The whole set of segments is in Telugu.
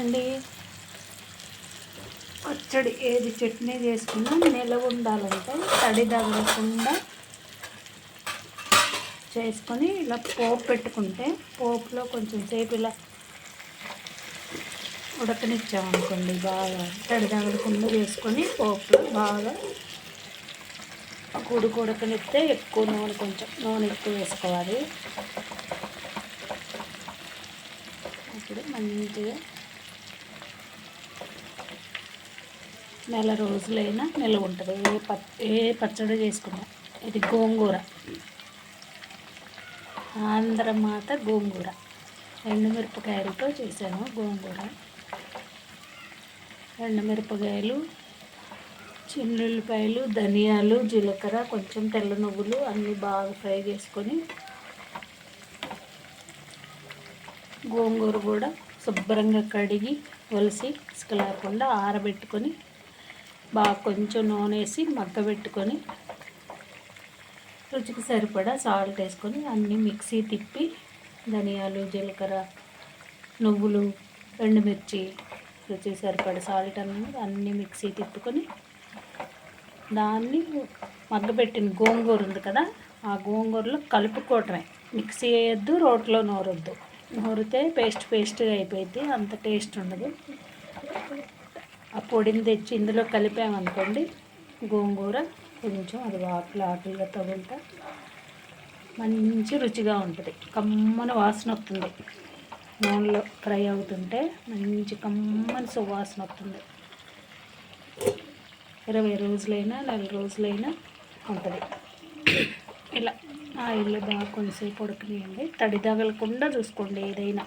అండి పచ్చడి ఏది చట్నీ చేసుకున్నా నిలవ ఉండాలంటే తడి తగలకుండా చేసుకొని ఇలా పోపు పెట్టుకుంటే పోపులో కొంచెం సేపు ఇలా ఉడకనిచ్చామనుకోండి, బాగా తడి తగలకుండా చేసుకొని పోపులో బాగా ఉడకనిస్తే ఎక్కువ నూనె, కొంచెం నూనె ఎక్కువ వేసుకోవాలి. అప్పుడు మంచిగా నెల రోజులైనా నిల్వ ఉంటుంది. ఏ పచ్చడి చేసుకున్నా. ఇది గోంగూర, ఆంధ్ర మాత గోంగూర, ఎండుమిరపకాయలతో చేశాను గోంగూర. ఎండుమిరపకాయలు, చిన్నుల్లిపాయలు, ధనియాలు, జీలకర్ర, కొంచెం తెల్ల నువ్వులు అన్నీ బాగా ఫ్రై చేసుకొని, గోంగూర కూడా శుభ్రంగా కడిగి ఒలిసి ఇసుక లేకుండా ఆరబెట్టుకొని బాగా కొంచెం నూనె వేసి మగ్గబెట్టుకొని రుచికి సరిపడా సాల్ట్ వేసుకొని అన్నీ మిక్సీ తిప్పి ధనియాలు, జీలకర్ర, నువ్వులు, ఎండుమిర్చి, రుచికి సరిపడా సాల్ట్ అన్నీ మిక్సీ తిప్పుకొని దాన్ని మగ్గబెట్టిన గోంగూర ఉంది కదా, ఆ గోంగూరలో కలుపుకోవటమే. మిక్సీ వేయద్దు, రోట్లో నూరొద్దు. నూరితే పేస్ట్గా అయిపోయింది, అంత టేస్ట్ ఉండదు. ఆ పొడిని తెచ్చి ఇందులో కలిపామనుకోండి, గోంగూర కొంచెం అది ఆకులుగా తగులుతా మంచి రుచిగా ఉంటుంది. కమ్మని వాసన వస్తుంది. నూనెలో ఫ్రై అవుతుంటే మంచి కమ్మని సువాసన వస్తుంది. 20 రోజులైనా నెల రోజులైనా ఉంటుంది. ఇలా ఆయిల్లో బాగా కొంచెంసేపు ఉడకనియండి. తడి తగలకుండా చూసుకోండి. ఏదైనా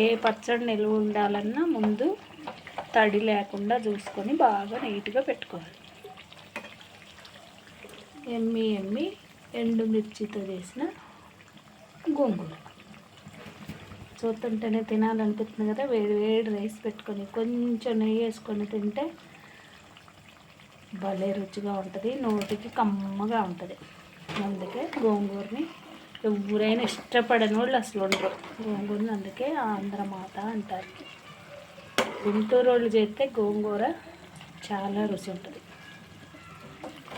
ఏ పచ్చడి నిల్వ ఉండాలన్నా ముందు తడి లేకుండా చూసుకొని బాగా నీట్గా పెట్టుకోవాలి. ఎమ్మి ఎండుమిర్చితో చేసిన గోంగూర చూస్తుంటేనే తినాలనిపిస్తుంది కదా. వేడి రైస్ పెట్టుకొని కొంచెం నెయ్యి వేసుకొని తింటే భలే రుచిగా ఉంటుంది, నోటికి కమ్మగా ఉంటుంది. అందుకే గోంగూరని ఎవరైనా ఇష్టపడని వాళ్ళు అసలు ఉండరు. గోంగూరని అందుకే ఆంధ్ర మాత అంటారు. గుంటూరు వాళ్ళు చేస్తే గోంగూర చాలా రుచి ఉంటుంది.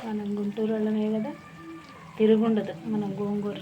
మనం గుంటూరు వాళ్ళమే కదా, తిరుగుండదు మనం గోంగూర